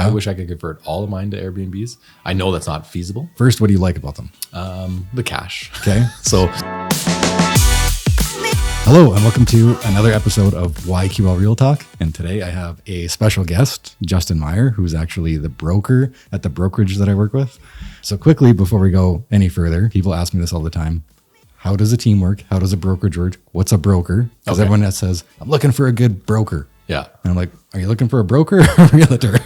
I wish I could convert all of mine to Airbnbs. I know that's not feasible. First, what do you like about them? The cash. Okay. So hello and welcome to another episode of YQL Real Talk. And today I have a special guest, Justin Meyer, who's actually the broker at the brokerage that I work with. So quickly, before we go any further, people ask me this all the time. How does a team work? How does a brokerage work? What's a broker? Because everyone that says, I'm looking for a good broker. yeah, And I'm like, are you looking for a broker or a realtor?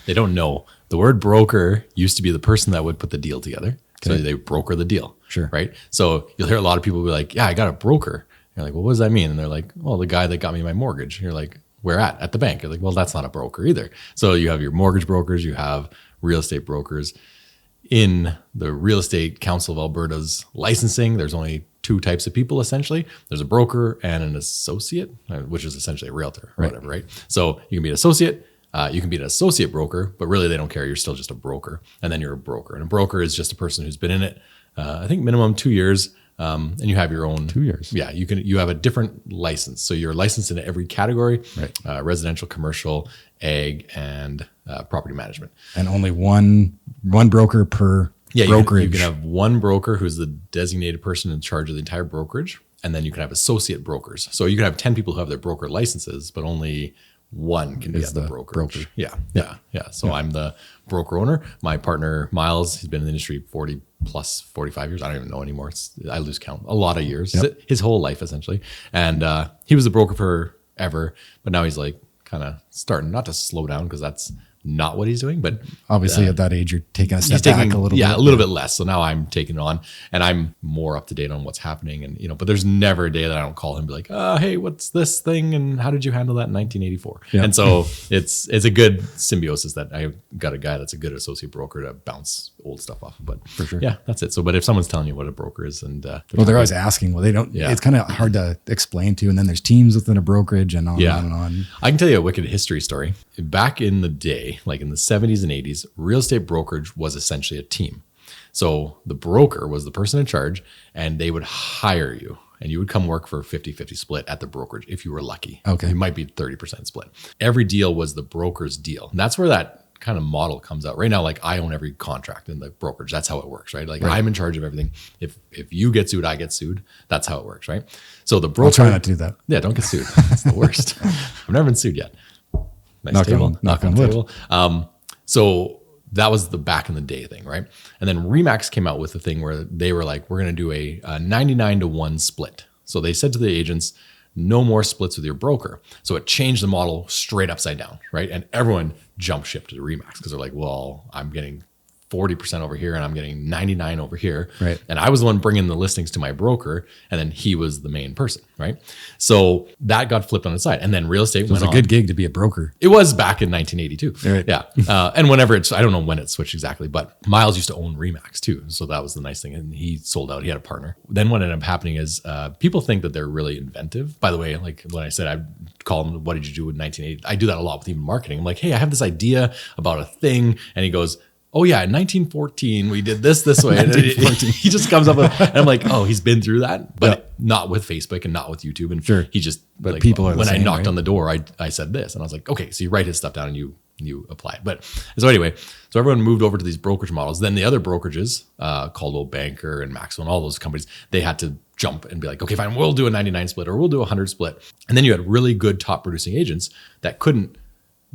they don't know. The word broker used to be the person that would put the deal together. So Okay. they broker the deal. Sure. Right. So you'll hear a lot of people be like, yeah, I got a broker. You're like, well, what does that mean? And they're like, well, the guy that got me my mortgage. And you're like, where at? At the bank. You're like, well, that's not a broker either. So you have your mortgage brokers, you have real estate brokers. In the Real Estate Council of Alberta's licensing, there's only two types of people, essentially. There's a broker and an associate, which is essentially a realtor or whatever, right? So you can be an associate, you can be an associate broker, but really they don't care. You're still just a broker. And then you're a broker. And a broker is just a person who's been in it, I think minimum 2 years, and you have your own 2 years. Yeah, you have a different license. So you're licensed in every category, Right. Residential, commercial, ag, and property management. And only one broker per brokerage. You can have one broker who's the designated person in charge of the entire brokerage, and then you can have associate brokers. So you can have 10 people who have their broker licenses, but only one can be at the brokerage. broker. Yeah. So I'm the broker owner. My partner, Miles, he's been in the industry 40 plus 45 years. I don't even know anymore. I lose count. A lot of years, his whole life essentially. And he was a broker forever, but now he's like kind of starting not to slow down because that's not what he's doing, but Obviously, at that age, you're taking a step back a little bit. Yeah, a little bit less. So now I'm taking it on, and I'm more up to date on what's happening. And but there's never a day that I don't call him and be like, hey, what's this thing, and how did you handle that in 1984? Yeah. And so it's a good symbiosis that I've got a guy that's a good associate broker to bounce old stuff off of. But For sure. yeah, that's it. So, but if someone's telling you what a broker is, and Well, they're always asking. Well, they don't. Yeah. It's kind of hard to explain to. And then there's teams within a brokerage and on and on and on. I can tell you a wicked history story. Back in the day, like in the 70s and 80s, real estate brokerage was essentially a team. So the broker was the person in charge, and they would hire you, and you would come work for a 50-50 split at the brokerage if you were lucky. Okay. It might be 30% split. Every deal was the broker's deal. And that's where that kind of model comes out. Right now, like I own every contract in the brokerage. That's how it works, right? Like I'm in charge of everything. If you get sued, I get sued. That's how it works, right? So the broker— I'll try not to do that. Yeah, don't get sued. It's the worst. I've never been sued yet. Nice Knock table. on wood. Table. So that was the back in the day thing, right? And then ReMax came out with a thing where they were like, we're going to do a 99-to-1 split. So they said to the agents, no more splits with your broker. So it changed the model straight upside down, right? And everyone jumped ship to the ReMax because they're like, well, I'm getting 40% over here and I'm getting 99 over here. Right. And I was the one bringing the listings to my broker, and then he was the main person, right? So that got flipped on its side. And then real estate It was went a on. good gig to be a broker. It was back in 1982. Right. Yeah. And whenever I don't know when it switched exactly, but Miles used to own ReMax too. So that was the nice thing. And he sold out. He had a partner. Then what ended up happening is people think that they're really inventive. By the way, like when I said, I'd call him, what did you do in 1980? I do that a lot with even marketing. I'm like, hey, I have this idea about a thing. And he goes, oh yeah, in 1914, we did this way. And he just comes up with, and I'm like, oh, he's been through that, but not with Facebook and not with YouTube. And Sure. he just, But like, people are the when I same, knocked right? on the door, I said this, and I was like, okay, so you write his stuff down and you apply it. But so anyway, so everyone moved over to these brokerage models. Then the other brokerages, Coldwell Banker and Maxwell and all those companies, they had to jump and be like, okay, fine, we'll do a 99 split or we'll do a 100 split. And then you had really good top producing agents that couldn't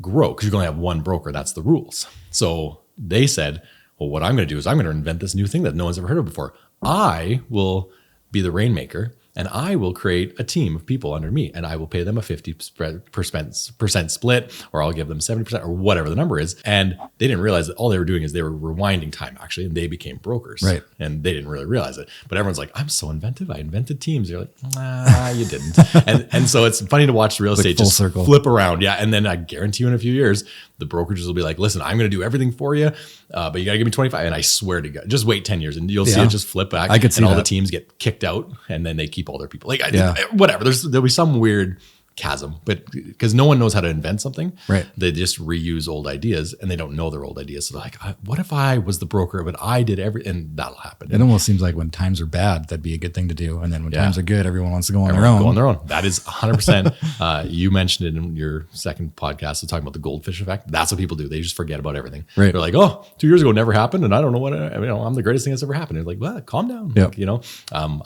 grow because you can only have one broker. That's the rules. So they said, well, what I'm going to do is I'm going to invent this new thing that no one's ever heard of before. I will be the rainmaker, and I will create a team of people under me, and I will pay them a 50% split, or I'll give them 70% or whatever the number is. And they didn't realize that all they were doing is they were rewinding time actually, and they became brokers. Right. And they didn't really realize it. But everyone's like, I'm so inventive. I invented teams. You're like, nah, you didn't. and so it's funny to watch real estate full just circle. flip around. Yeah. And then I guarantee you in a few years, the brokerages will be like, listen, I'm going to do everything for you, but you got to give me 25. And I swear to God, just wait 10 years and you'll see it just flip back. I could see and all that. the teams get kicked out and then they keep all their people. Like, Yeah. whatever. There'll be some weird chasm, but because no one knows how to invent something, Right. they just reuse old ideas and they don't know their old ideas. So they're like, what if I was the broker, but I did and that'll happen. It almost seems like when times are bad, that'd be a good thing to do. And then when times are good, everyone wants to go on their Everyone own. Go on their own. That is 100%. You mentioned it in your second podcast, so talking about the Goldfish Effect. That's what people do. They just forget about everything. Right. They're like, oh, 2 years ago never happened, and I don't know what. I'm the greatest thing that's ever happened. They're like, well, calm down. Yeah. Like,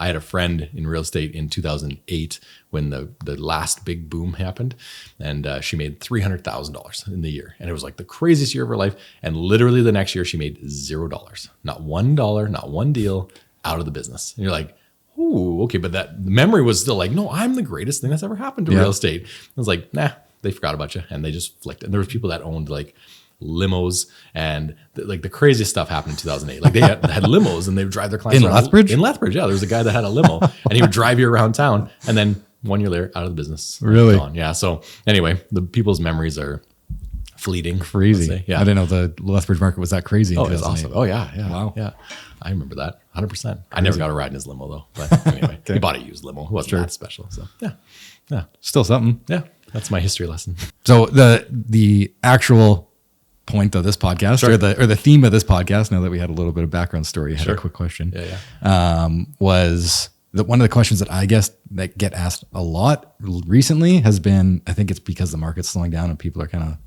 I had a friend in real estate in 2008 when the last big boom happened, and she made $300,000 in the year, and it was like the craziest year of her life. And literally the next year, she made $0, not $1, not one deal out of the business. And you're like, ooh, okay, but that memory was still like, no, I'm the greatest thing that's ever happened to real estate. I was like, nah, they forgot about you, and they just flicked. And there was people that owned like limos, and like the craziest stuff happened in 2008. Like they had limos, and they would drive their clients In around. Lethbridge? In Lethbridge, yeah. There was a guy that had a limo, and he would drive you around town, and then 1 year later, out of the business. Really? Gone. Yeah. So anyway, the people's memories are fleeting. Crazy. let's say. Yeah. I didn't know the Lethbridge market was that crazy. Oh, it was awesome. Oh, yeah. Yeah. Wow. Yeah. I remember that 100%. I never got a ride in his limo though. But anyway, he bought a used limo. It wasn't that special. So yeah. Yeah. Still something. Yeah. That's my history lesson. So the actual point of this podcast or the theme of this podcast, now that we had a little bit of background story, I had a quick question. Was one of the questions that I guess that get asked a lot recently has been, I think it's because the market's slowing down and people are kind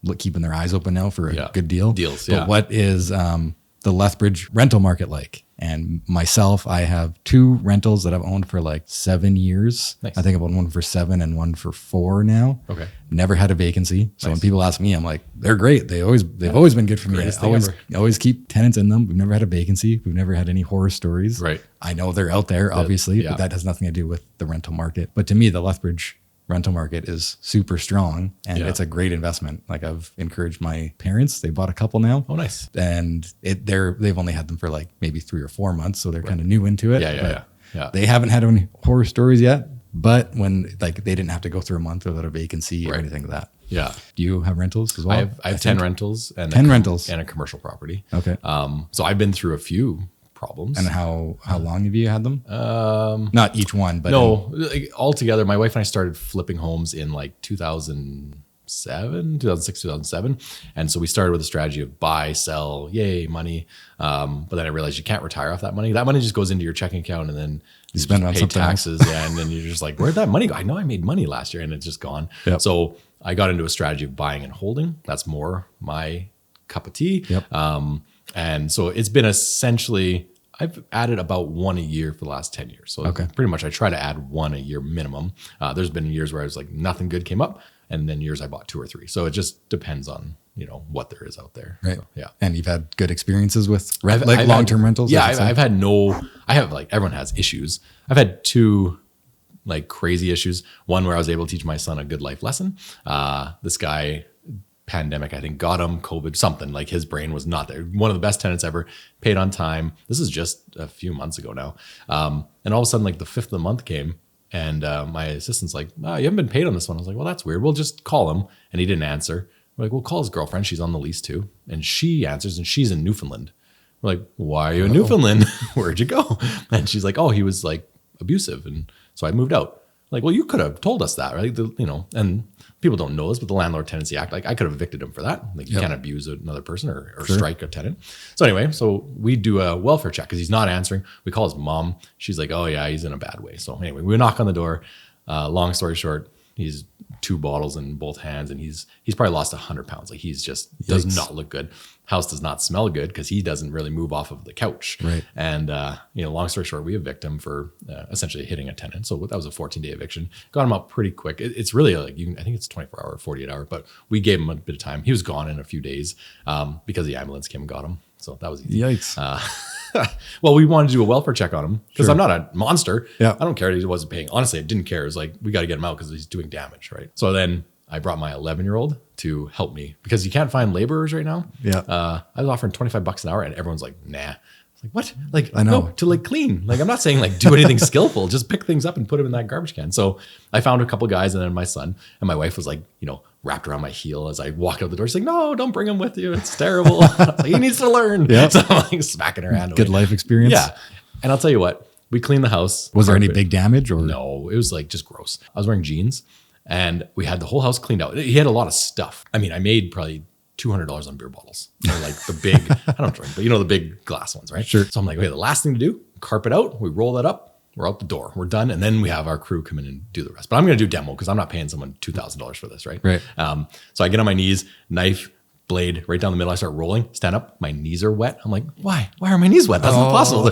of keeping their eyes open now for a good deal. Deals, But what is the Lethbridge rental market like? And myself, I have 2 rentals that I've owned for like 7 years. Nice. I think I've owned one for 7 and one for 4 now. Okay. Never had a vacancy. So when people ask me, I'm like, they're great. They've always been good for me. Greatest I thing always ever. always keep tenants in them. We've never had a vacancy. We've never had any horror stories. Right. I know they're out there, obviously, yeah. but that has nothing to do with the rental market. But to me, the Lethbridge rental market is super strong and it's a great investment. Like I've encouraged my parents, they bought a couple now. Oh, nice. And they've only had them for like maybe 3 or 4 months. So they're kind of new into it. Yeah. They haven't had any horror stories yet, but when like they didn't have to go through a month without a vacancy or anything like that. Yeah. Do you have rentals as well? I have 10 rentals and 10 rentals and a commercial property. Okay. So I've been through a few problems. And how long have you had them? Not each one, but No, like, altogether, my wife and I started flipping homes in like 2006, 2007. And so we started with a strategy of buy, sell, yay, money. But then I realized you can't retire off that money. That money just goes into your checking account and then you spend it on pay something taxes. Yeah, and then you're just like, where'd that money go? I know I made money last year and it's just gone. Yep. So I got into a strategy of buying and holding. That's more my cup of tea. Yep. And so it's been essentially, I've added about one a year for the last 10 years. So pretty much I try to add one a year minimum. There's been years where I was like, nothing good came up. And then years I bought 2 or 3. So it just depends on, what there is out there. right. So, yeah. And you've had good experiences with I've long-term had, rentals? Yeah. I should say? I have like, everyone has issues. I've had 2 like crazy issues. One where I was able to teach my son a good life lesson. This guy, pandemic, I think got him COVID, something like his brain was not there. One of the best tenants ever, paid on time. This is just a few months ago now. And all of a sudden like the 5th of the month came and my assistant's like, you haven't been paid on this one. I was like, well, that's weird. We'll just call him. And he didn't answer. We're like, well, call his girlfriend. She's on the lease too. And she answers and she's in Newfoundland. We're like, why are you in Newfoundland? Where'd you go? And she's like, oh, he was like abusive. And so I moved out. Like, well, you could have told us that, right? And people don't know this, but the landlord tenancy act, like I could have evicted him for that. Like you can't abuse another person or strike a tenant. So anyway, so we do a welfare check because he's not answering. We call his mom. She's like, oh yeah, he's in a bad way. So anyway, we knock on the door. Long story short, he's 2 bottles in both hands and he's probably lost 100 pounds. Like he's just does not look good. House does not smell good because he doesn't really move off of the couch. Right. And, long story short, we evict him for essentially hitting a tenant. So that was a 14-day eviction. Got him out pretty quick. It's really like, I think it's 24 hour, 48 hour, but we gave him a bit of time. He was gone in a few days because the ambulance came and got him. So that was easy. Yikes. Well, we wanted to do a welfare check on him because I'm not a monster. Yeah. I don't care that he wasn't paying. Honestly, I didn't care. It was like, we got to get him out because he's doing damage, right? So then I brought my 11-year-old to help me because you can't find laborers right now. Yeah. I was offering $25 an hour and everyone's like, nah. It's like, what? Like, I know. no, to like clean. Like, I'm not saying like do anything skillful, just pick things up and put them in that garbage can. So I found a couple guys and then my son and my wife was like, wrapped around my heel as I walked out the door. She's like, no, don't bring him with you. It's terrible. I was like, he needs to learn. Yeah. So I'm like smacking her hand away. Good life experience. Yeah. And I'll tell you what, we cleaned the house. Was there any big damage or? No, it was like just gross. I was wearing jeans And we had the whole house cleaned out. He had a lot of stuff. I mean, I made probably $200 on beer bottles. They're like the big, I don't drink, but the big glass ones, right? Sure. So I'm like, okay, the last thing to do, carpet out, we roll that up, we're out the door, we're done. And then we have our crew come in and do the rest. But I'm going to do demo because I'm not paying someone $2,000 for this, right? Right. So I get on my knees, knife, blade right down the middle. I start rolling, stand up. My knees are wet. I'm like, why? Why are my knees wet? That's not possible.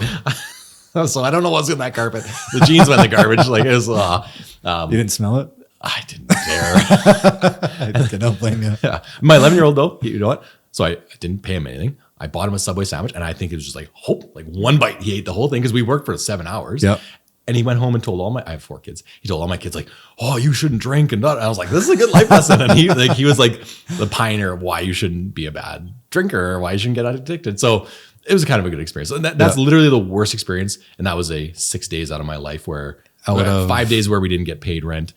So I don't know what's in that carpet. The jeans went in the garbage. Like it was, You didn't smell it? I didn't dare. I don't blame you. Yeah. My 11-year-old though, you know what? So I didn't pay him anything. I bought him a Subway sandwich and I think it was just like, like one bite. He ate the whole thing because we worked for 7 hours. Yep. And he went home and told I have 4 kids. He told all my kids like, oh, you shouldn't drink. And I was like, this is a good life lesson. And he was like the pioneer of why you shouldn't be a bad drinker or why you shouldn't get addicted. So it was kind of a good experience. And that's literally the worst experience. And that was 6 days out of my life where 5 days where we didn't get paid rent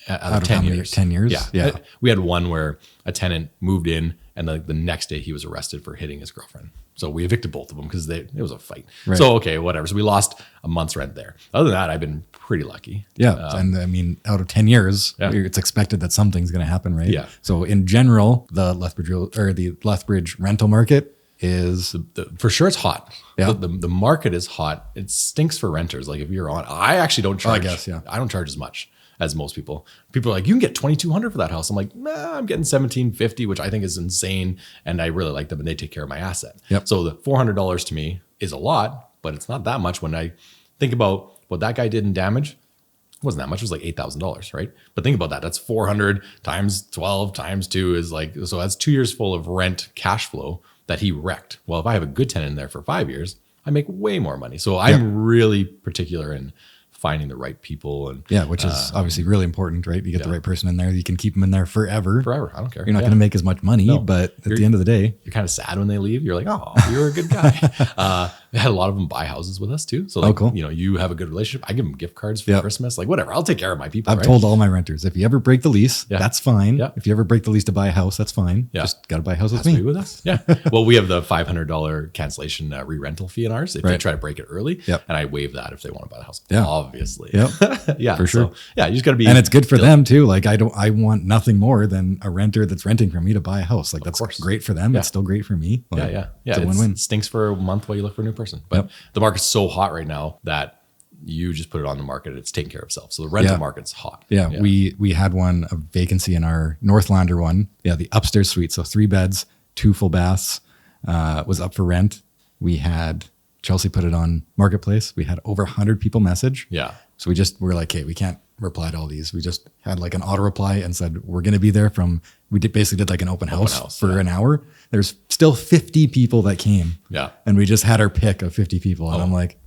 out of 10 years. 10 years? Yeah. We had one where a tenant moved in and the next day he was arrested for hitting his girlfriend. So we evicted both of them because it was a fight. Right. So, okay, whatever. So we lost a month's rent there. Other than that, I've been pretty lucky. Yeah. And I mean, out of 10 years, it's expected that something's going to happen, right? Yeah. So in general, the Lethbridge rental market is for sure it's hot. Yeah. The market is hot. It stinks for renters. Like if you're on, I actually don't charge. I guess, yeah. I don't charge as much as most people. People are like, you can get $2,200 for that house. I'm like, nah, I'm getting $1,750, which I think is insane. And I really like them and they take care of my asset. Yep. So the $400 to me is a lot, but it's not that much when I think about what that guy did in damage. It wasn't that much. It was like $8,000, right? But think about that. That's 400 times 12 times 2 is like, so that's 2 years full of rent cash flow that he wrecked. Well, if I have a good tenant in there for 5 years, I make way more money. So I'm really particular in finding the right people. And which is obviously really important, right? You get the right person in there, you can keep them in there forever. Forever. I don't care. You're not going to make as much money, but at the end of the day, you're kind of sad when they leave. You're like, oh, you're a good guy. We had a lot of them buy houses with us too. So like, cool. You have a good relationship. I give them gift cards for Christmas, like whatever. I'll take care of my people. I've told all my renters, if you ever break the lease, that's fine. Yeah. If you ever break the lease to buy a house, that's fine. Yeah. Just got to buy a house with me. With us. Yeah. Well, we have the $500 cancellation re-rental fee in ours if they try to break it early. Yep. And I waive that if they want to buy the house. Yeah. Obviously. Yep. Yeah. For sure. So, you just got to be. And it's good for them too. Like I want nothing more than a renter that's renting from me to buy a house. Like that's great for them. It's still great for me. Like, yeah. It's a win-win. It stinks for a month while you look for a new person. But the market's so hot right now that you just put it on the market. It's taking care of itself. So the rental market's hot. Yeah. We had a vacancy in our Northlander one. Yeah. The upstairs suite. So 3 beds, 2 full baths, was up for rent. We had Chelsea put it on Marketplace. We had over 100 people message. Yeah. So we're like, hey, we can't reply to all these. We just had like an auto reply and said, we're going to be there basically did like an open house for an hour. There's still 50 people that came. Yeah. And we just had our pick of 50 people. And I'm like,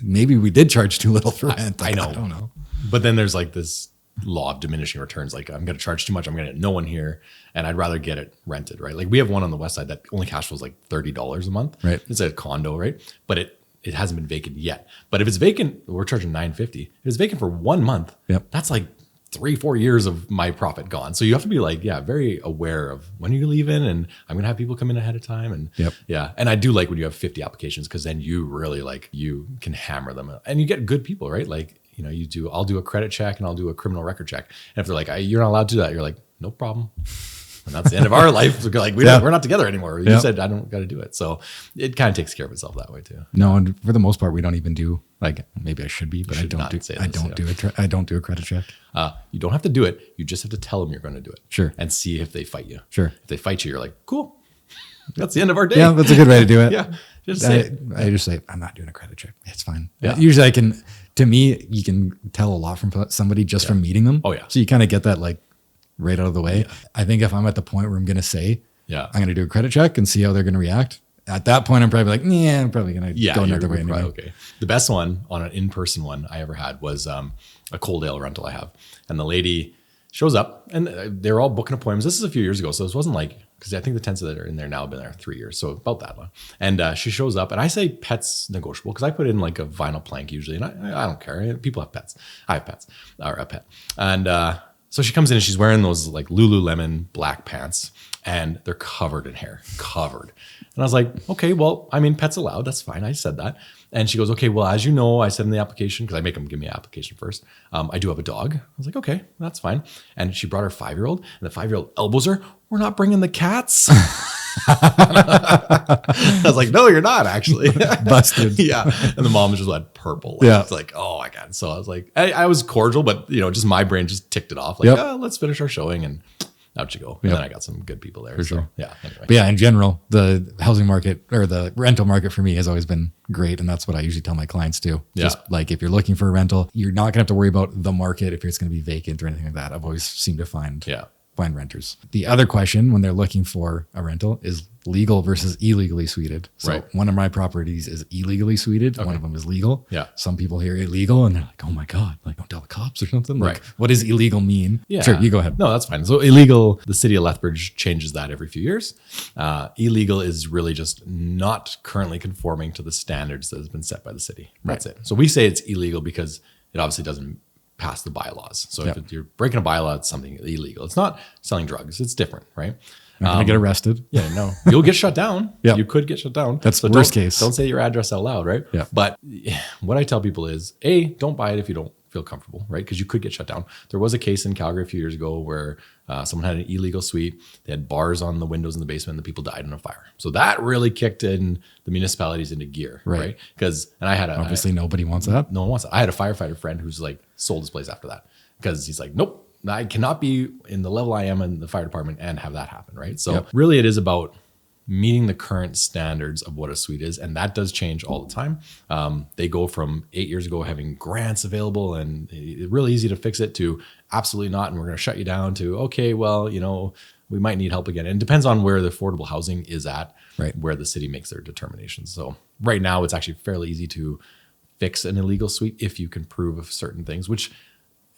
maybe we did charge too little for rent. I know. I don't know. But then there's like this law of diminishing returns. Like I'm going to charge too much. I'm going to get no one here. And I'd rather get it rented, right? Like we have one on the west side that only cash flows like $30 a month. Right. It's a condo, right? But it hasn't been vacant yet. But if it's vacant, we're charging $950. If it's vacant for 1 month, that's like 3-4 years of my profit gone. So you have to be like, very aware of when you're leaving, and I'm gonna have people come in ahead of time. And and I do like when you have 50 applications because then you really you can hammer them and you get good people, right? Like I'll do a credit check and I'll do a criminal record check. And if they're like, you're not allowed to do that, you're like, no problem. And that's the end of our life. Like we're not together anymore. You said I don't got to do it. So it kind of takes care of itself that way too. No, and for the most part, we don't even do maybe I should be, but I don't do a credit check. You don't have to do it. You just have to tell them you're going to do it. Sure. And see if they fight you. Sure. If they fight you, you're like, cool. That's the end of our day. Yeah, that's a good way to do it. Just say it. I just say, I'm not doing a credit check. It's fine. Yeah. Usually to me, you can tell a lot from somebody just from meeting them. Oh yeah. So you kind of get that right out of the way. Yeah. I think if I'm at the point where I'm going to say, I'm going to do a credit check and see how they're going to react. At that point, I'm probably like, I'm probably going to go another way anyway. Okay. The best one on an in-person one I ever had was a Coaldale rental I have. And the lady shows up and they're all booking appointments. This is a few years ago. So this wasn't because I think the tenants that are in there now have been there 3 years. So about that long. And she shows up and I say pets negotiable because I put in a vinyl plank usually. And I don't care. People have pets. I have pets or a pet. And so she comes in and she's wearing those Lululemon black pants and they're covered in hair, covered. And I was like, okay, well, I mean, pets allowed. That's fine. I said that. And she goes, okay, well, as you know, I said in the application, because I make them give me an application first. I do have a dog. I was like, okay, that's fine. And she brought her 5-year-old, and the 5-year-old elbows her. We're not bringing the cats. I was like, no, you're not actually. Busted. Yeah. And the mom was just like purple. Like, Yeah. It's like, oh my God. So I was like, I was cordial, but just my brain just ticked it off. Like, let's finish our showing, and out you go. And then I got some good people there. For sure. Yeah. Anyway. But yeah, in general, the housing market or the rental market for me has always been great. And that's what I usually tell my clients too. Yeah. Just like if you're looking for a rental, you're not going to have to worry about the market if it's going to be vacant or anything like that. I've always seemed to find renters. The other question when they're looking for a rental is legal versus illegally suited. So one of my properties is illegally suited. Okay. One of them is legal. Yeah. Some people hear illegal and they're like, oh my God, like don't tell the cops or something. Like, right. what does illegal mean? Yeah. Sure, you go ahead. No, that's fine. So illegal, the city of Lethbridge changes that every few years. Illegal is really just not currently conforming to the standards that has been set by the city. That's it. So we say it's illegal because it obviously doesn't pass the bylaws. So if you're breaking a bylaw, it's something illegal. It's not selling drugs. It's different, right? Not gonna get arrested. Yeah, no. You'll get shut down. Yeah. You could get shut down. That's the worst case. Don't say your address out loud, right? Yeah. But what I tell people is, A, don't buy it if you don't feel comfortable, right? Because you could get shut down. There was a case in Calgary a few years ago where someone had an illegal suite. They had bars on the windows in the basement, and the people died in a fire. So that really kicked in the municipalities into gear, right? Because, and I had obviously nobody wants that. No one wants that. I had a firefighter friend who's like sold his place after that because he's like, nope, I cannot be in the level I am in the fire department and have that happen, right? So really it is about meeting the current standards of what a suite is. And that does change all the time. They go from 8 years ago having grants available and it's really easy to fix it to absolutely not. And we're going to shut you down to, okay, well, we might need help again. And it depends on where the affordable housing is at, right, where the city makes their determinations. So right now it's actually fairly easy to fix an illegal suite if you can prove of certain things, which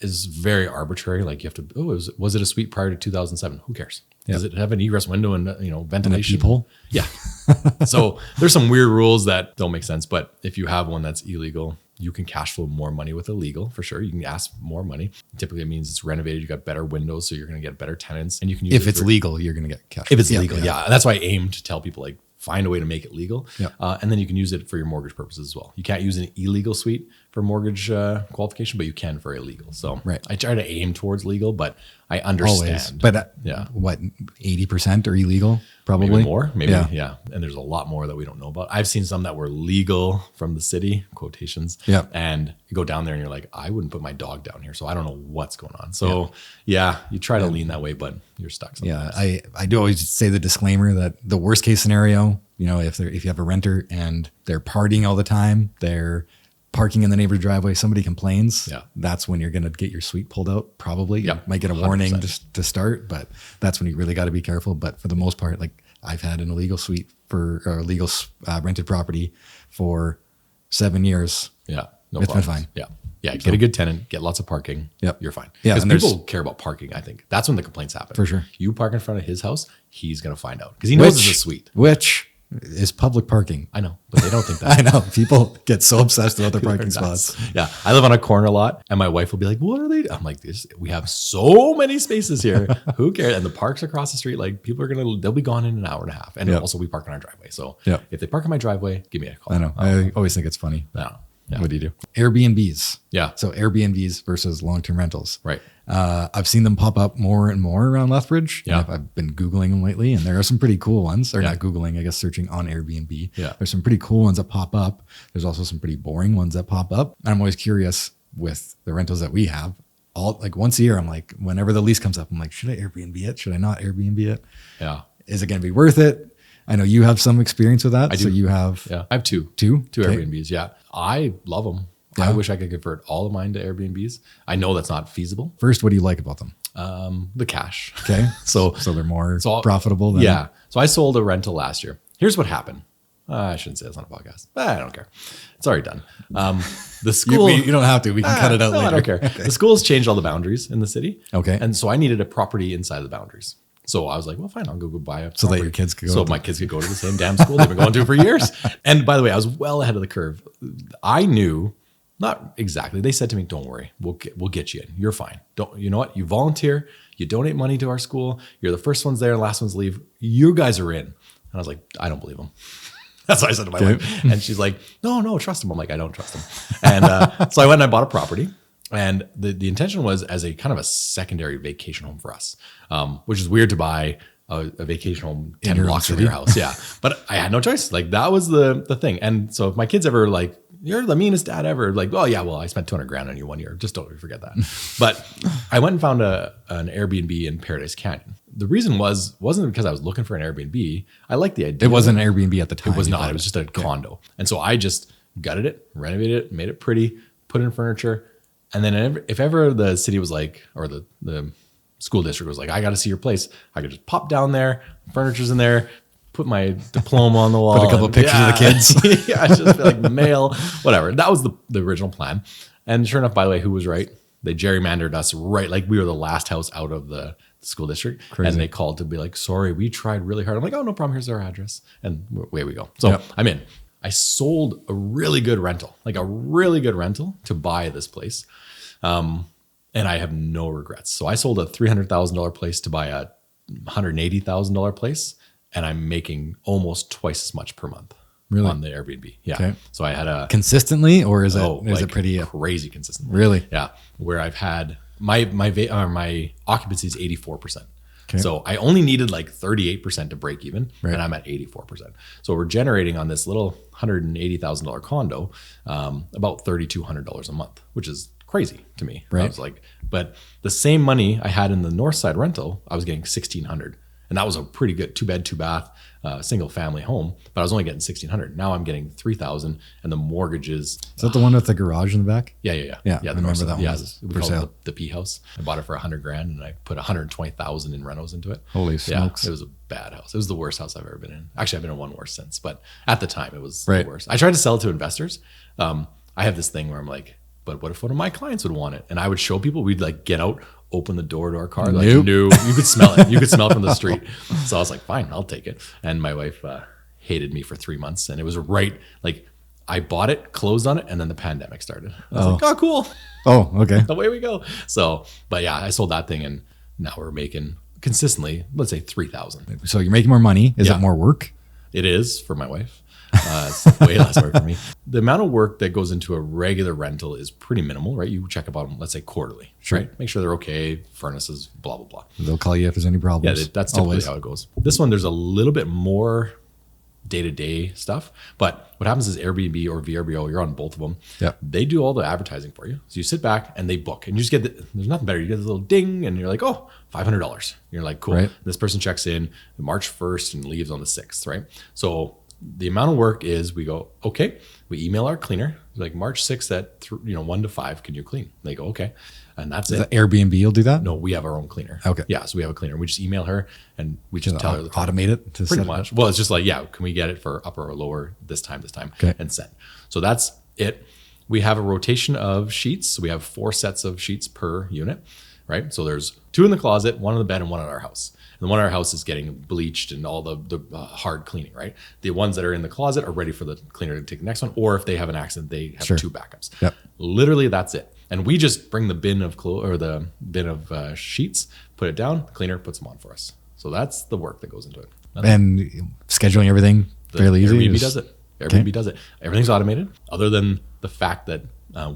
is very arbitrary. Like you have to, was it a suite prior to 2007? Who cares? Does it have an egress window and ventilation? And a peephole? Yeah. So there's some weird rules that don't make sense. But if you have one that's illegal, you can cash flow more money with illegal for sure. You can ask more money. Typically it means it's renovated. You got better windows, so you're going to get better tenants. And you can use if it's legal, you're going to get cash. If it's legal, yeah. That's why I aim to tell people like find a way to make it legal. Yeah. And then you can use it for your mortgage purposes as well. You can't use an illegal suite for mortgage qualification, but you can for illegal. So I try to aim towards legal, but I understand. Always. But what, 80% are illegal? Probably maybe more. Maybe, yeah. And there's a lot more that we don't know about. I've seen some that were legal from the city, quotations. Yeah. And you go down there and you're like, I wouldn't put my dog down here. So I don't know what's going on. So you try to lean that way, but you're stuck sometimes. Yeah. I do always say the disclaimer that the worst case scenario, if you have a renter and they're partying all the time, they're parking in the neighbor's driveway, somebody complains, that's when you're going to get your suite pulled out. Probably you might get a warning to start, but that's when you really got to be careful. But for the most part, like I've had an illegal suite for or illegal rented property for 7 years. Yeah. It's been fine. Yeah. Yeah. Get a good tenant, get lots of parking. Yep. You're fine. Yeah. Because people care about parking, I think. That's when the complaints happen. For sure. You park in front of his house, he's going to find out because he knows it's a suite. Which is public parking. I know, but they don't think that. I know. People get so obsessed with their parking spots. Yeah. I live on a corner lot and my wife will be like, what are they? I'm like, we have so many spaces here. Who cares? And the parks across the street, like people they'll be gone in an hour and a half. And also we park on our driveway. So if they park in my driveway, give me a call. I know. I always think it's funny. Yeah. What do you do? Airbnbs. Yeah. So Airbnbs versus long-term rentals. Right. I've seen them pop up more and more around Lethbridge. Yeah. I've been Googling them lately and there are some pretty cool ones. Or not Googling, I guess searching on Airbnb. Yeah. There's some pretty cool ones that pop up. There's also some pretty boring ones that pop up. And I'm always curious with the rentals that we have. Like once a year, I'm like, whenever the lease comes up, I'm like, should I Airbnb it? Should I not Airbnb it? Yeah. Is it going to be worth it? I know you have some experience with that. I do. So you have... Yeah. I have two Airbnbs. Yeah. I love them. Yeah. I wish I could convert all of mine to Airbnbs. I know that's not feasible. First, what do you like about them? The cash. Okay. So they're more profitable than... Yeah. So I sold a rental last year. Here's what happened. I shouldn't say this on a podcast. I don't care. It's already done. The school... you don't have to. We can cut it out later. I don't care. Okay. The school's changed all the boundaries in the city. Okay. And so I needed a property inside the boundaries. So I was like, well, fine, I'll go buy a property. So that your kids could go. So my kids could go to the same damn school they've been going to for years. And by the way, I was well ahead of the curve. I knew... Not exactly. They said to me, don't worry, we'll get you in. You're fine. You know what? You volunteer, You donate money to our school. You're the first ones there, last ones leave. You guys are in. And I was like, I don't believe them. That's what I said to my wife. And she's like, no, trust him. I'm like, I don't trust him. And so I went and I bought a property. And the intention was as a kind of a secondary vacation home for us, which is weird to buy a vacation home 10 blocks from your house. Yeah. But I had no choice. Like that was the thing. And so if my kids ever like, you're the meanest dad ever, like, oh yeah, well, I spent $200,000 on you 1 year. Just don't forget that. But I went and found an Airbnb in Paradise Canyon. The reason wasn't because I was looking for an Airbnb. I liked the idea. It wasn't an Airbnb at the time. It was not. It was just a condo. And so I just gutted it, renovated it, made it pretty, put in furniture. And then if ever the city was like, or the school district was like, I got to see your place, I could just pop down there, furniture's in there, put my diploma on the wall. Put a couple of pictures of the kids. Yeah, just like mail, whatever. That was the original plan. And sure enough, by the way, who was right? They gerrymandered us right. Like we were the last house out of the school district. Crazy. And they called to be like, sorry, we tried really hard. I'm like, oh, no problem. Here's our address. And away we go. So I'm in. I sold a really good rental to buy this place. And I have no regrets. So I sold a $300,000 place to buy a $180,000 place. And I'm making almost twice as much per month on the Airbnb. Yeah. Okay. So I had a consistently, or is it pretty crazy consistent? Really? Yeah. Where I've had my occupancy is 84%. Okay. So I only needed like 38% to break even, and I'm at 84%. So we're generating on this little $180,000 condo about $3,200 a month, which is crazy to me. Right. I was like, but the same money I had in the north side rental, I was getting $1,600. And that was a pretty good 2-bed, 2-bath, single family home, but I was only getting $1,600. Now I'm getting $3,000, and the mortgage is. Is that the one with the garage in the back? Yeah. I remember that one. Yeah, we call it the P house. I bought it for $100,000, and I put $120,000 in renos into it. Holy smokes! It was a bad house. It was the worst house I've ever been in. Actually, I've been in one worse since, but at the time it was the worst. I tried to sell it to investors. I have this thing where I'm like, but what if one of my clients would want it? And I would show people. We'd like get out, open the door to our car. Like, no, you could smell it. You could smell it from the street. So I was like, fine, I'll take it. And my wife hated me for 3 months. And it was like I bought it, closed on it, and then the pandemic started. I was like, oh, cool. Oh, okay. Away we go. So, but yeah, I sold that thing, and now we're making consistently, let's say $3,000. So you're making more money. Is it more work? It is for my wife. It's way less work for me. The amount of work that goes into a regular rental is pretty minimal, right? You check about them, let's say quarterly, right? Make sure they're okay, furnaces, blah, blah, blah. They'll call you if there's any problems. Yeah, that's typically how it goes. This one, there's a little bit more day-to-day stuff, but what happens is Airbnb or VRBO, you're on both of them. Yeah. They do all the advertising for you. So you sit back and they book, and you just get there's nothing better. You get this little ding, and you're like, oh, $500. You're like, cool. Right. This person checks in March 1st and leaves on the 6th, right? So the amount of work is we go, okay, we email our cleaner, like March 6th at 1 to 5, can you clean? They go, okay. And that's it. The Airbnb will do that? No, we have our own cleaner. Okay. Yeah, so we have a cleaner. We just email her and we just tell her. Automate it? To pretty much. Well, it's just like, yeah, can we get it for upper or lower this time, okay, and send. So that's it. We have a rotation of sheets. So we have 4 sets of sheets per unit, right? So there's 2 in the closet, 1 in the bed, and 1 at our house. And the one at our house is getting bleached and all the hard cleaning, right? The ones that are in the closet are ready for the cleaner to take the next one. Or if they have an accident, they have 2 backups. Yep. Literally, that's it. And we just bring the bin of sheets, put it down, the cleaner puts them on for us. So that's the work that goes into it. And scheduling everything fairly easy. Airbnb does it. Airbnb does it. Everything's automated, other than the fact that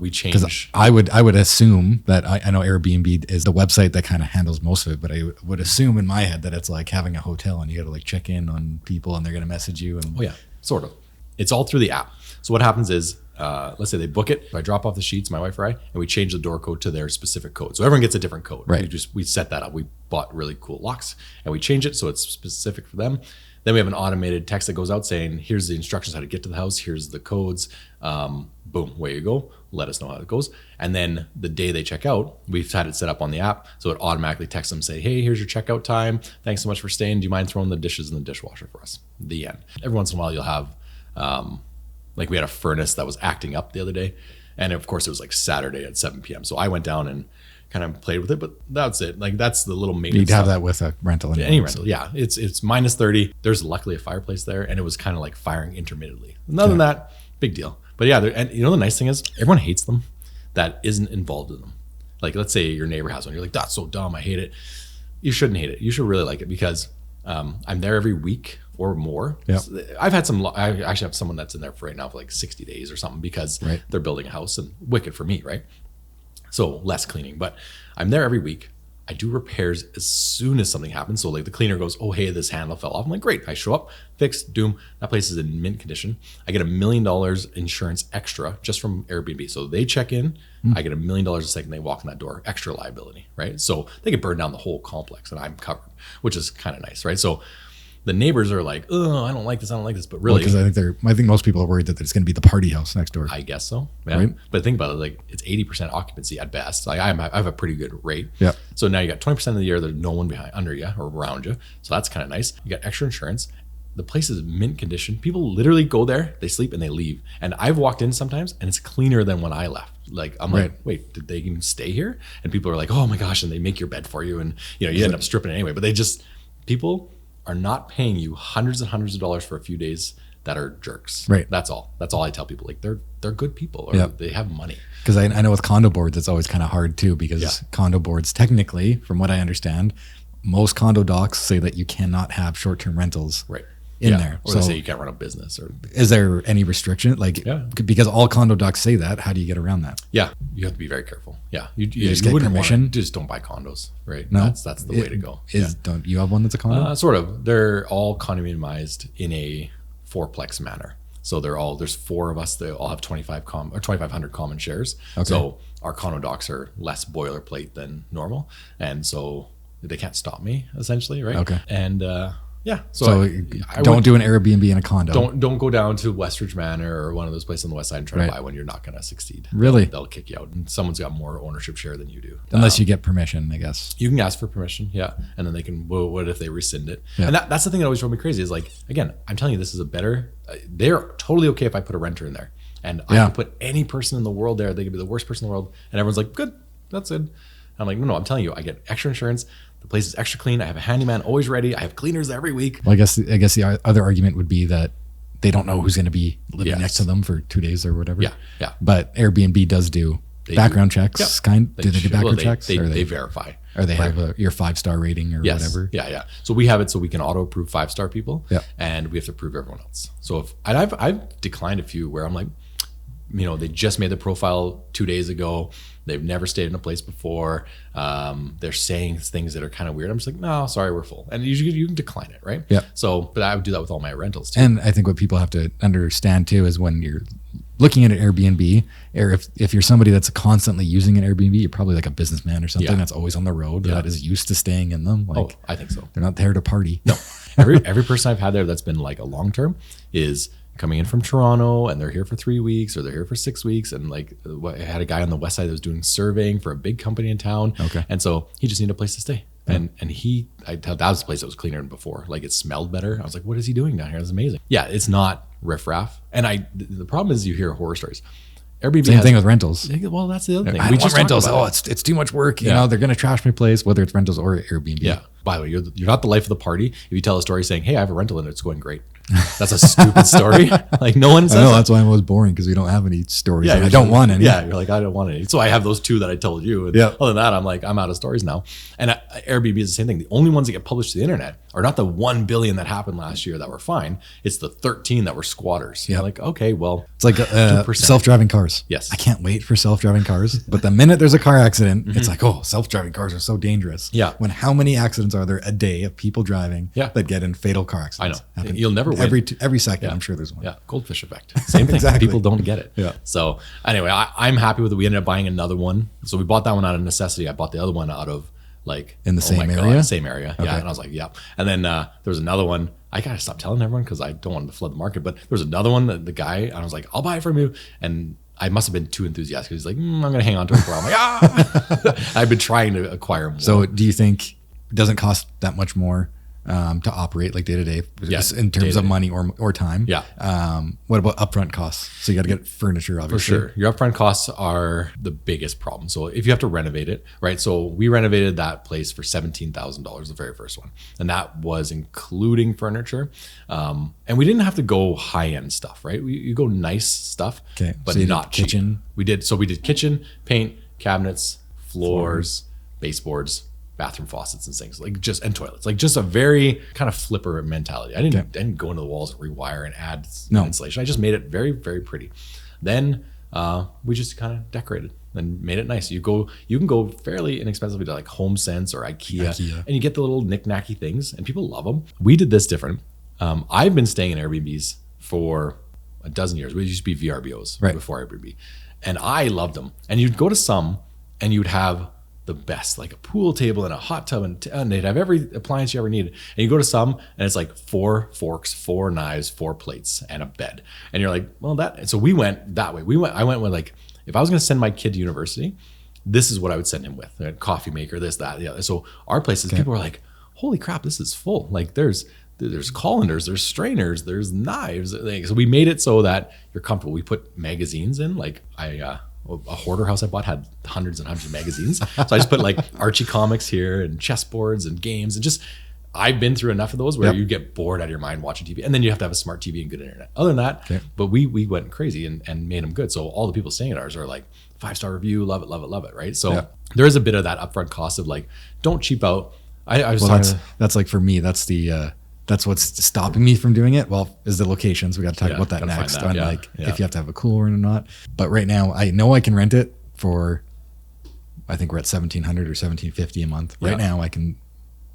we change. Because I would assume that I know Airbnb is the website that kind of handles most of it, but I would assume in my head that it's like having a hotel and you got to like check in on people and they're going to message you. And oh yeah, sort of. It's all through the app. So what happens is, let's say they book it. I drop off the sheets, my wife or I, and we change the door code to their specific code. So everyone gets a different code. Right. We set that up. We bought really cool locks and we change it so it's specific for them. Then we have an automated text that goes out saying, here's the instructions how to get to the house. Here's the codes. Boom, away you go. Let us know how it goes. And then the day they check out, we've had it set up on the app. So it automatically texts them, say, hey, here's your checkout time. Thanks so much for staying. Do you mind throwing the dishes in the dishwasher for us? The end. Every once in a while you'll have, like we had a furnace that was acting up the other day. And of course it was like Saturday at 7 p.m. So I went down and kind of played with it, but that's it. Like that's the little maintenance. You'd have that with a rental. Anyway, any rental. Yeah. It's minus 30. There's luckily a fireplace there and it was kind of like firing intermittently. Other than that, big deal. But yeah, and you know, the nice thing is everyone hates them that isn't involved in them. Like let's say your neighbor has one. You're like, that's so dumb. I hate it. You shouldn't hate it. You should really like it because I'm there every week or more. Yeah. I've had I actually have someone that's in there for right now for like 60 days or something because they're building a house, and wicked for me, right? So less cleaning, but I'm there every week. I do repairs as soon as something happens. So like the cleaner goes, oh, hey, this handle fell off. I'm like, great. I show up, fix, doom. That place is in mint condition. I get $1 million insurance extra just from Airbnb. So they check in, I get $1 million a second they walk in that door, extra liability, right? So they could burn down the whole complex and I'm covered, which is kind of nice, right? So the neighbors are like, oh, I don't like this, but really, because I think most people are worried that it's going to be the party house next door. I guess so, yeah. Right? But think about it, like it's 80% occupancy at best. Like I have a pretty good rate. Yeah. So now you got 20% of the year there's no one under you or around you, so that's kind of nice. You got extra insurance. The place is mint condition. People literally go there, they sleep, and they leave. And I've walked in sometimes, and it's cleaner than when I left. Like I'm like, wait, did they even stay here? And people are like, oh my gosh, and they make your bed for you, and you end up stripping it anyway. But people are not paying you hundreds and hundreds of dollars for a few days that are jerks. Right. That's all I tell people. Like they're good people, or they have money. Because I know with condo boards, it's always kind of hard too, because condo boards, technically, from what I understand, most condo docs say that you cannot have short-term rentals in there. Or they say you can't run a business. Or is there any restriction? Like, because all condo docs say that, how do you get around that? Yeah, you have to be very careful. Yeah, you just get permission. Just don't buy condos, right? No, that's the way to go. Don't you have one that's a condo? Sort of. They're all condominiumized in a fourplex manner. So there's 4 of us. They all have 2,500 common shares. Okay. So our condo docs are less boilerplate than normal, and so they can't stop me essentially, right? Okay. And so don't do an Airbnb in a condo. Don't go down to Westridge Manor or one of those places on the west side and try to buy one. You're not going to succeed. Really? They'll kick you out, and someone's got more ownership share than you do. Unless you get permission, I guess. You can ask for permission, and then they can. Well, what if they rescind it? Yeah. And that's the thing that always drove me crazy. Is like, again, I'm telling you, this is a better. They're totally okay if I put a renter in there, and I can put any person in the world there. They could be the worst person in the world, and everyone's like, good, that's it. I'm like, no, I'm telling you, I get extra insurance. The place is extra clean. I have a handyman always ready. I have cleaners every week. Well, I guess the other argument would be that they don't know who's going to be living next to them for 2 days or whatever. Yeah. But Airbnb does do background checks. Do they do background checks? They verify. Or they have your 5-star rating or whatever. Yeah. So we have it so we can auto approve 5-star people. Yeah. And we have to approve everyone else. So I've declined a few where I'm like, they just made the profile 2 days ago. They've never stayed in a place before. They're saying things that are kind of weird. I'm just like, no, sorry, we're full. And you can decline it, right? Yeah. So, but I would do that with all my rentals too. And I think what people have to understand too is when you're looking at an Airbnb, or if you're somebody that's constantly using an Airbnb, you're probably like a businessman or something that's always on the road that is used to staying in them. Like, I think so. They're not there to party. No. Every person I've had there that's been like a long term is coming in from Toronto, and they're here for 3 weeks or they're here for 6 weeks. And like I had a guy on the west side that was doing surveying for a big company in town. Okay. And so he just needed a place to stay. And that was the place that was cleaner than before. Like it smelled better. I was like, what is he doing down here? That's amazing. Yeah, it's not riffraff. And the problem is you hear horror stories. Airbnb Same thing with rentals. Well, that's the other thing. We just rentals. It's too much work. You know, they're going to trash my place, whether it's rentals or Airbnb. Yeah. By the way, you're not the life of the party if you tell a story saying, hey, I have a rental and it's going great. That's a stupid story. Like no one says. I know, that's why I'm always boring, because we don't have any stories. Yeah, I don't want any. Yeah, you're like, I don't want any. So I have those 2 that I told you. And other than that, I'm like, I'm out of stories now. And Airbnb is the same thing. The only ones that get published to the internet are not the 1 billion that happened last year that were fine. It's the 13 that were squatters. Yeah. Like, okay, well, it's like self-driving cars. Yes. I can't wait for self-driving cars. But the minute there's a car accident, it's like, oh, self-driving cars are so dangerous. Yeah. When how many accidents are there a day of people driving that get in fatal car accidents? I know. You'll never win. Every second. I'm sure there's one. Yeah, Goldfish Effect. Same thing. Exactly. People don't get it. Yeah. So anyway, I'm happy with it. We ended up buying another one. So we bought that one out of necessity. I bought the other one out of like in the same area. Same area. Okay. Yeah. And I was like, yeah. And then there was another one. I gotta stop telling everyone because I don't want to flood the market. But there was another one that the guy, and I was like, I'll buy it from you. And I must have been too enthusiastic. He's like, I'm gonna hang on to it for a while. I'm like, I've been trying to acquire more. So do you think it doesn't cost that much more to operate like day to day in terms of money or time? Yeah. What about upfront costs? So you got to get furniture, obviously. For sure. Your upfront costs are the biggest problem. So if you have to renovate it, right? So we renovated that place for $17,000, the very first one. And that was including furniture. And we didn't have to go high end stuff, right? You go nice stuff, but so not kitchen. Cheap. We did kitchen, paint, cabinets, floors, baseboards, bathroom faucets and sinks, like just, and toilets, like just a very kind of flipper mentality. I didn't go into the walls and rewire and add insulation. I just made it very, very pretty. Then we just kind of decorated and made it nice. You can go fairly inexpensively to like HomeSense or IKEA, and you get the little knick-knacky things, and people love them. We did this different. I've been staying in Airbnbs for a dozen years. We used to be VRBOs before Airbnb, and I loved them. And you'd go to some, and you'd have the best, like a pool table and a hot tub, and they'd have every appliance you ever needed. And you go to some, and it's like 4 forks, 4 knives, 4 plates, and a bed. And you're like, well, so we went that way. I went with like, if I was going to send my kid to university, this is what I would send him with: a coffee maker, this, that, the other. So our places, people were like, holy crap, this is full. Like there's colanders, there's strainers, there's knives. So we made it so that you're comfortable. We put magazines in, like a hoarder house I bought had hundreds and hundreds of magazines. So I just put like Archie comics here and chessboards and games, and just, I've been through enough of those where you get bored out of your mind watching TV, and then you have to have a smart TV and good internet. Other than that, but we went crazy and made them good. So all the people staying at ours are like 5-star review, love it, love it, love it, right? So there is a bit of that upfront cost of like, don't cheap out. That's like, for me, that's what's stopping me from doing it. Well, is the locations. We got to talk about that next on if you have to have a cooler or not. But right now, I know I can rent it for, I think we're at $1,700 or $1,750 a month. Right now, I can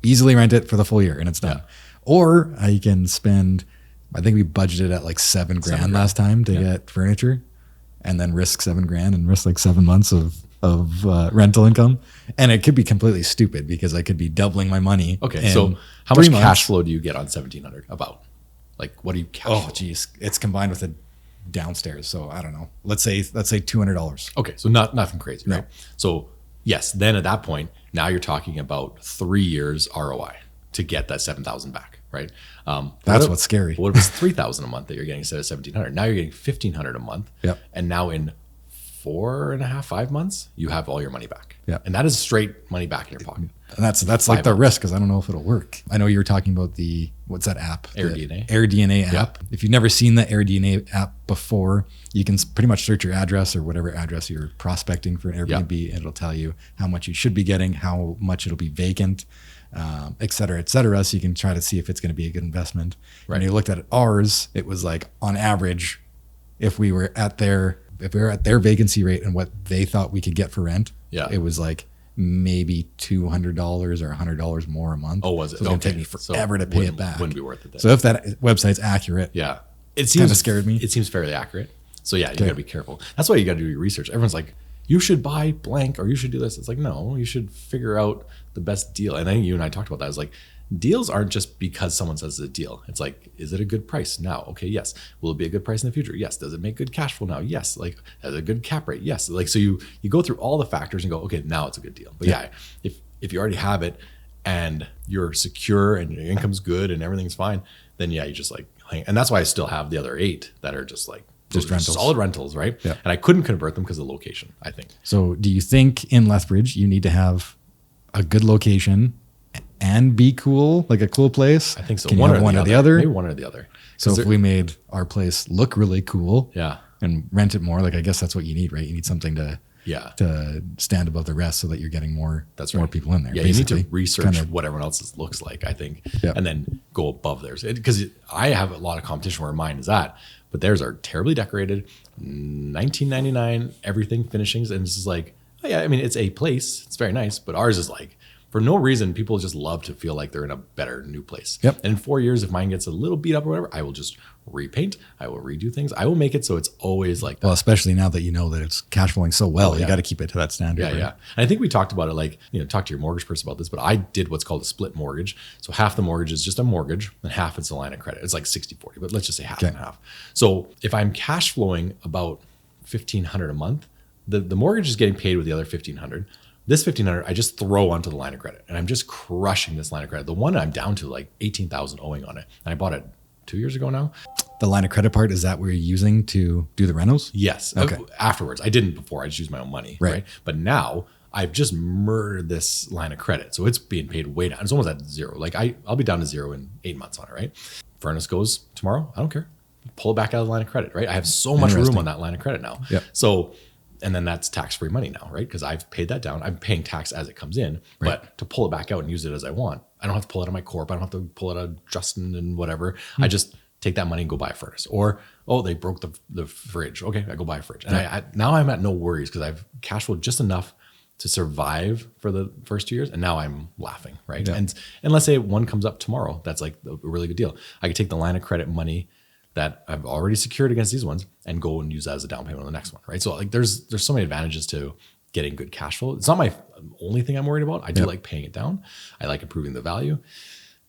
easily rent it for the full year and it's done. Or I can spend, I think we budgeted at like $7,000 last time to get furniture, and then risk $7,000 and risk like 7 months of rental income. And it could be completely stupid because I could be doubling my money. Okay. So how much cash flow do you get on 1,700 about? Like, what do you cash flow? Geez. It's combined with the downstairs. So I don't know. Let's say $200. Okay. So nothing crazy, right? So yes, then at that point, now you're talking about 3 years ROI to get that 7,000 back, right? That's what's scary. What if it's 3,000 a month that you're getting instead of 1,700? Now you're getting 1,500 a month. Yep. And now in 4.5, 5 months, you have all your money back. Yeah. And that is straight money back in your pocket. And that's like the risk, because I don't know if it'll work. I know you were talking about what's that app? AirDNA. AirDNA app. If you've never seen the AirDNA app before, you can pretty much search your address or whatever address you're prospecting for an Airbnb, and it'll tell you how much you should be getting, how much it'll be vacant, et cetera, et cetera. So you can try to see if it's going to be a good investment. Right. And you looked at ours, it was like on average, if we were at their vacancy rate and what they thought we could get for rent, it was like maybe $200 or $100 more a month. Oh, was it? So it's going to take me forever to pay it back. Wouldn't be worth it then. So if that website's accurate, it seems kind of scared me. It seems fairly accurate. So you got to be careful. That's why you got to do your research. Everyone's like, you should buy blank or you should do this. It's like, no, you should figure out the best deal. And I think you and I talked about that. It's like, deals aren't just because someone says it's a deal. It's like, is it a good price now? Okay, yes. Will it be a good price in the future? Yes. Does it make good cash flow now? Yes. Like, has a good cap rate? Yes. Like, so you go through all the factors and go, okay, now it's a good deal. But if you already have it and you're secure and your income's good and everything's fine, then you just like hang. And that's why I still have the other 8 that are just like just rentals, solid rentals, right? Yeah. And I couldn't convert them because of the location, I think. So do you think in Lethbridge you need to have a good location and be cool, like a cool place? I think so. Can you have one or the other? Maybe one or the other. So if we made our place look really cool, and rent it more, like I guess that's what you need, right? You need something to stand above the rest so that you're getting more people in there. Yeah, basically. You need to research what everyone else's looks like, I think, and then go above theirs. Because I have a lot of competition where mine is at, but theirs are terribly decorated, $19.99, everything finishings, and it's just like, oh yeah, I mean, it's a place, it's very nice, but ours is like, for no reason, people just love to feel like they're in a better new place. Yep. And in 4 years, if mine gets a little beat up or whatever, I will just repaint. I will redo things. I will make it so it's always like that. Well, especially now that you know that it's cash flowing so well, you got to keep it to that standard. Yeah, right? And I think we talked about it, like, talk to your mortgage person about this, but I did what's called a split mortgage. So half the mortgage is just a mortgage and half it's a line of credit. It's like 60-40, but let's just say half and half. So if I'm cash flowing about $1,500 a month, the mortgage is getting paid with the other $1,500. This $1,500 I just throw onto the line of credit, and I'm just crushing this line of credit. The one I'm down to like $18,000 owing on it, and I bought it 2 years ago now. The line of credit part, is that what you're using to do the rentals? Yes. Okay. Afterwards, I didn't before. I just used my own money. Right. But now I've just murdered this line of credit, so it's being paid way down. It's almost at zero. Like I'll be down to zero in 8 months on it. Right. Furnace goes tomorrow. I don't care. Pull it back out of the line of credit. Right. I have so much room on that line of credit now. Yeah. So. And then that's tax-free money now, right? Because I've paid that down. I'm paying tax as it comes in, but to pull it back out and use it as I want, I don't have to pull it out of my corp. I don't have to pull it out of Justin and whatever. I just take that money and go buy a furnace. Or, they broke the fridge. Okay, I go buy a fridge. And I now I'm at no worries because I've cash flowed just enough to survive for the first 2 years. And now I'm laughing, right? Yeah. And let's say one comes up tomorrow, that's like a really good deal. I could take the line of credit money that I've already secured against these ones and go and use that as a down payment on the next one, right? So like there's so many advantages to getting good cash flow. It's not my only thing I'm worried about. I do like paying it down. I like improving the value.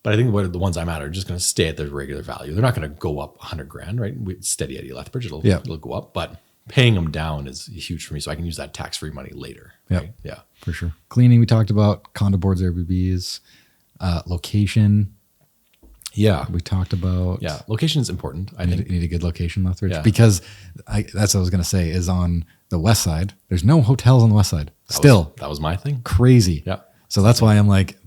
But I think the ones I'm at are just going to stay at their regular value. They're not going to go up 100 grand, right? Steady Eddie Lethbridge, it'll go up. But paying them down is huge for me, so I can use that tax-free money later. Right? Yeah, for sure. Cleaning, we talked about condo boards, Airbnbs, location. Yeah, we talked about. Yeah, location is important. I think you need a good location, Lethbridge, because that's what I was going to say. Is on the west side. There's no hotels on the west side. That was my thing. Crazy. Yeah. So that's why I'm like,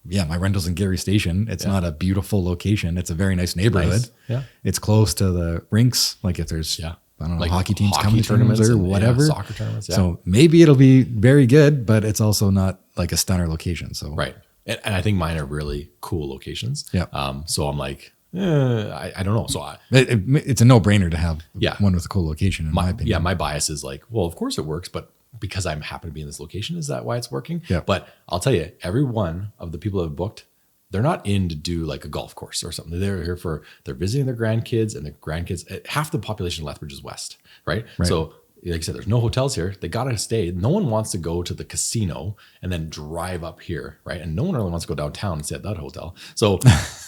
my rental's in Gary Station. It's not a beautiful location. It's a very nice neighborhood. Nice. Yeah. It's close to the rinks. Like if there's I don't know, like hockey teams coming to tournaments or whatever. Soccer tournaments. Yeah. So maybe it'll be very good, but it's also not like a stunner location. So right. And I think mine are really cool locations. Yeah. So I'm like, I don't know. So it's a no-brainer to have one with a cool location, in my opinion. Yeah, my bias is like, well, of course it works, but because I'm happy to be in this location, is that why it's working? Yeah. But I'll tell you, every one of the people that have booked, they're not in to do like a golf course or something. They're here they're visiting their grandkids, and their grandkids. Half the population of Lethbridge is west, right? So like I said, there's no hotels here. They got to stay. No one wants to go to the casino and then drive up here, right? And no one really wants to go downtown and stay at that hotel. So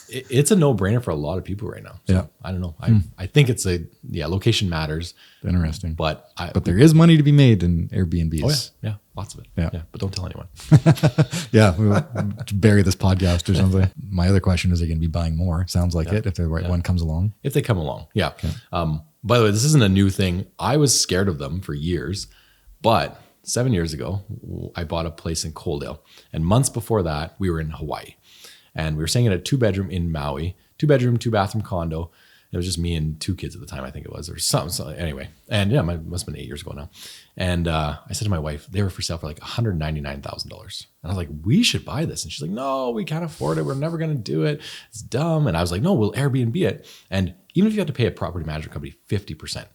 it's a no-brainer for a lot of people right now. So I don't know. I think it's location matters. Interesting. But there is money to be made in Airbnbs. Oh yeah, lots of it. Yeah, but don't tell anyone. We'll bury this podcast or something. My other question is, are they going to be buying more? Sounds like it if the right one comes along. If they come along, yeah. Okay. By the way, this isn't a new thing. I was scared of them for years, but 7 years ago, I bought a place in Coaldale. And months before that, we were in Hawaii. And we were staying in a 2-bedroom in Maui, 2-bedroom, 2-bathroom condo. It was just me and 2 kids at the time, I think it was, or something. So anyway, and it must have been 8 years ago now. And I said to my wife, they were for sale for like $199,000. And I was like, we should buy this. And she's like, no, we can't afford it. We're never going to do it. It's dumb. And I was like, no, we'll Airbnb it. And even if you had to pay a property management company 50%, I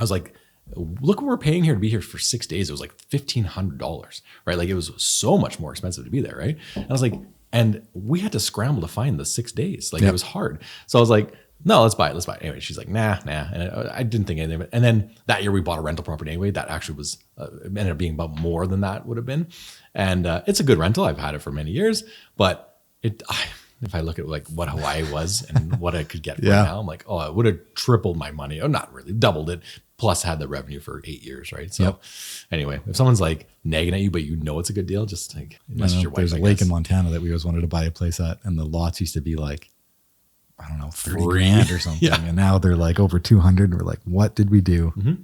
was like, look what we're paying here to be here for 6 days. It was like $1,500, right? Like it was so much more expensive to be there, right? And I was like, and we had to scramble to find the 6 days. Like it was hard. So I was like, no, let's buy it. Anyway, she's like, nah. And I didn't think anything of it. And then that year we bought a rental property anyway. That actually was, ended up being about more than that would have been. And it's a good rental. I've had it for many years, but if I look at like what Hawaii was and what I could get right now, I'm like, oh, I would have tripled my money. Or not really, doubled it, plus had the revenue for 8 years, right? So anyway, if someone's like nagging at you, but you know it's a good deal, just like message your wife. There's a lake in Montana that we always wanted to buy a place at, and the lots used to be like, I don't know, 30 grand or something. And now they're like over 200. And we're like, what did we do? Mm-hmm.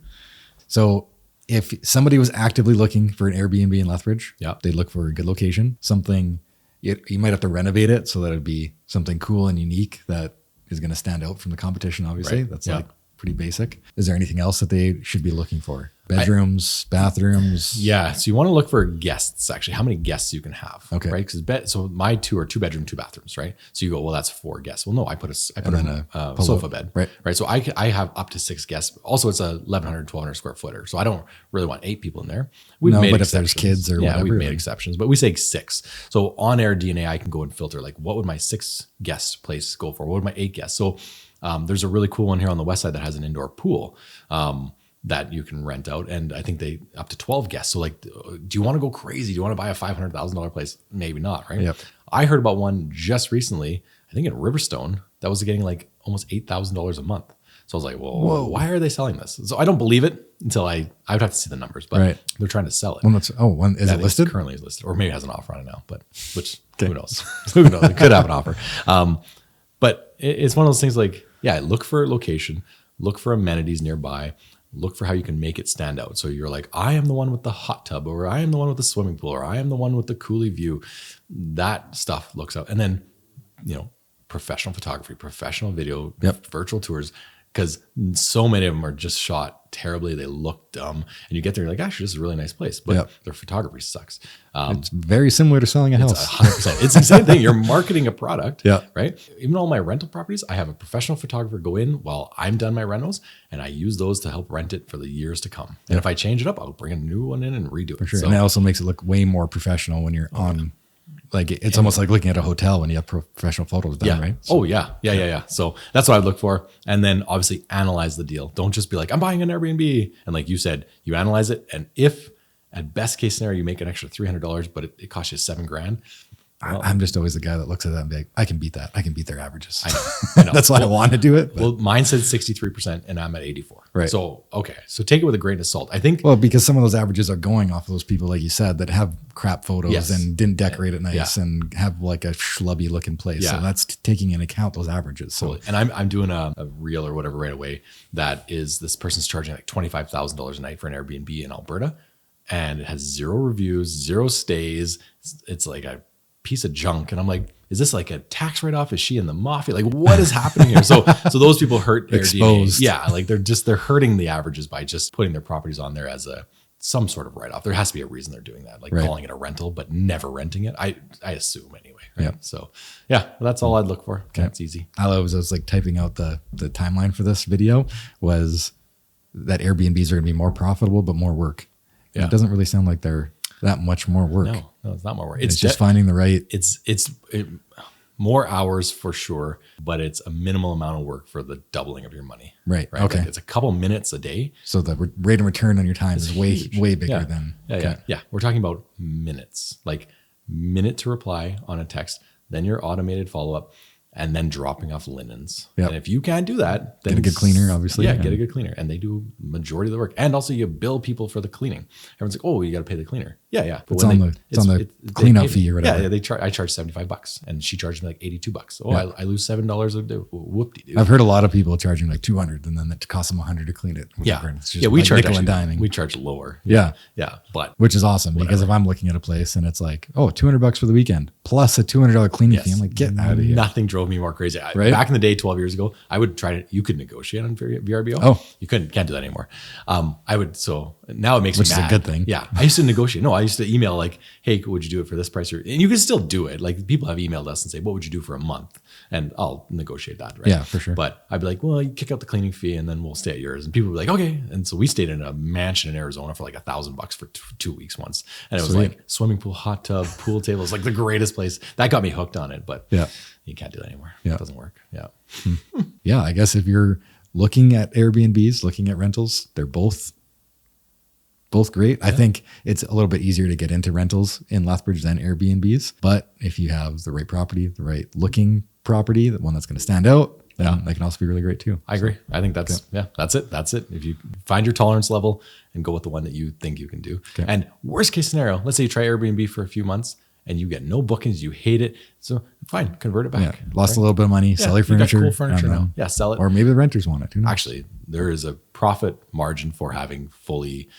So if somebody was actively looking for an Airbnb in Lethbridge, they'd look for a good location, something you might have to renovate it so that it'd be something cool and unique that is going to stand out from the competition. Obviously, that's like pretty basic. Is there anything else that they should be looking for? Bedrooms, bathrooms? Yeah. So you want to look for guests, actually, how many guests you can have. Okay. Right. Because so my 2 are 2-bedroom, 2 bathrooms. Right. So you go, well, that's 4 guests. Well, no, I put a sofa bed. Right. So I have up to 6 guests. Also, it's a 1,100, 1,200 square footer. So I don't really want 8 people in there. But if there's kids or whatever. We've made exceptions, but we say 6. So on Air DNA, I can go and filter like, what would my 6 guest place go for? What would my 8 guests? So there's a really cool one here on the west side that has an indoor pool that you can rent out. And I think they up to 12 guests. So like, do you want to go crazy? Do you want to buy a $500,000 place? Maybe not, right? Yep. I heard about one just recently, I think in Riverstone, that was getting like almost $8,000 a month. So I was like, well, why are they selling this? So I don't believe it until I would have to see the numbers, but they're trying to sell it. Is it listed? Currently is listed, or maybe it has an offer on it now, but who knows? Who knows? It could have an offer. But it's one of those things like, look for location, look for amenities nearby, look for how you can make it stand out. So you're like, I am the one with the hot tub, or I am the one with the swimming pool, or I am the one with the coulee view. That stuff looks out. And then, professional photography, professional video, virtual tours. because so many of them are just shot terribly. They look dumb, and you get there, you're like, actually, this is a really nice place, but their photography sucks. It's very similar to selling a house. 100%. It's the same thing. You're marketing a product, Yeah. right? Even all my rental properties, I have a professional photographer go in while I'm done my rentals, and I use those to help rent it for the years to come. And if I change it up, I'll bring a new one in and redo it. For sure. So, And it also makes it look way more professional when you're on, like it's almost like looking at a hotel when you have professional photos done, right? So, yeah. So that's what I look for. And then obviously analyze the deal. Don't just be like, I'm buying an Airbnb. And like you said, you analyze it. And if at best case scenario, you make an extra $300, but it costs you $7,000. Well, I'm just always the guy that looks at that and be like, I can beat that. I can beat their averages. I know. That's why I want to do it. Well, mine said 63% and I'm at 84. Right. So, okay. So take it with a grain of salt. I think. Well, because some of those averages are going off of those people, like you said, that have crap photos and didn't decorate it nice and have like a schlubby looking place. So that's taking into account those averages. So, and I'm doing a reel or whatever right away. That is, this person's charging like $25,000 a night for an Airbnb in Alberta, and it has 0 reviews, 0 stays. It's like a piece of junk. And I'm like, is this like a tax write-off? Is she in the mafia? Like, what is happening here? So those people hurt exposed. Yeah. Like they're hurting the averages by just putting their properties on there as some sort of write-off. There has to be a reason they're doing that. Like calling it a rental, but never renting it. I assume anyway. Right? Yeah. So that's all I'd look for. Okay. It's easy. I was like typing out the timeline for this video was that Airbnbs are going to be more profitable, but more work. Yeah. It doesn't really sound like they're that much more work. No, it's not more work. It's just finding the right. It's more hours for sure, but it's a minimal amount of work for the doubling of your money. Right. Okay. Like it's a couple minutes a day. So the rate of return on your time is way bigger than. Yeah. We're talking about minutes, like minute to reply on a text, then your automated follow-up, and then dropping off linens. Yep. And if you can't do that, then get a good cleaner, obviously. Yeah, get a good cleaner. And they do majority of the work. And also you bill people for the cleaning. Everyone's like, oh, you got to pay the cleaner. Yeah. But it's on the clean-out fee or whatever. Yeah, I charge $75 and she charged me like $82. Oh, I lose $7 a day. Whoop-de-doo. I've heard a lot of people charging like $200 and then it costs them $100 to clean it. Yeah. It's just We charge nickel and diming. We charge lower. Yeah. But which is awesome because if I'm looking at a place and it's like, oh, $200 for the weekend plus a $200 cleaning fee, I'm like, get out of here. Nothing drove me more crazy. Right? Back in the day, 12 years ago, I would try to, you could negotiate on VRBO. Oh, you can't do that anymore. I would, so now it makes me mad. Which is a good thing. Yeah. I used to negotiate. No, I used to email like, hey, would you do it for this price? And you can still do it. Like people have emailed us and say, what would you do for a month? And I'll negotiate that. Right. Yeah, for sure. But I'd be like, well, you kick out the cleaning fee and then we'll stay at yours. And people would be like, okay. And so we stayed in a mansion in Arizona for like $1,000 for 2 weeks once. And it was like swimming pool, hot tub, pool tables, like the greatest place. That got me hooked on it. But you can't do that anymore. It doesn't work. Yeah. Yeah. I guess if you're looking at Airbnbs, looking at rentals, they're both great. Yeah. I think it's a little bit easier to get into rentals in Lethbridge than Airbnbs. But if you have the right property, the right looking property, the one that's going to stand out, then that can also be really great too. I agree. I think that's it. If you find your tolerance level and go with the one that you think you can do. Okay. And worst case scenario, let's say you try Airbnb for a few months and you get no bookings, you hate it. So fine, convert it back. Yeah, lost a little bit of money, sell your furniture. You got cool furniture now. Yeah, sell it. Or maybe the renters want it. Actually, there is a profit margin for having fully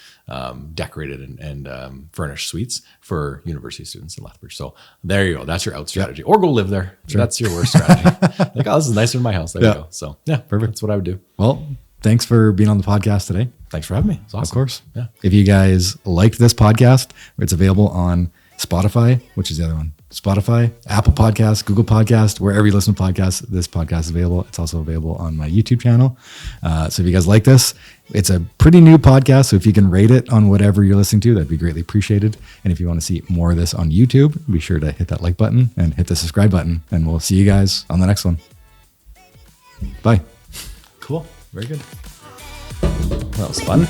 decorated and furnished suites for university students in Lethbridge. So there you go. That's your out strategy. Or go live there. Sure. That's your worst strategy. Like, oh, this is nicer than my house. There you go. So perfect. That's what I would do. Well, thanks for being on the podcast today. Thanks for having me. It's awesome. Of course. Yeah. If you guys liked this podcast, it's available on Spotify, which is the other one. Spotify, Apple Podcasts, Google Podcasts, wherever you listen to podcasts, this podcast is available. It's also available on my YouTube channel. So if you guys like this, it's a pretty new podcast. So if you can rate it on whatever you're listening to, that'd be greatly appreciated. And if you want to see more of this on YouTube, be sure to hit that like button and hit the subscribe button. And we'll see you guys on the next one. Bye. Cool. Very good. That was fun.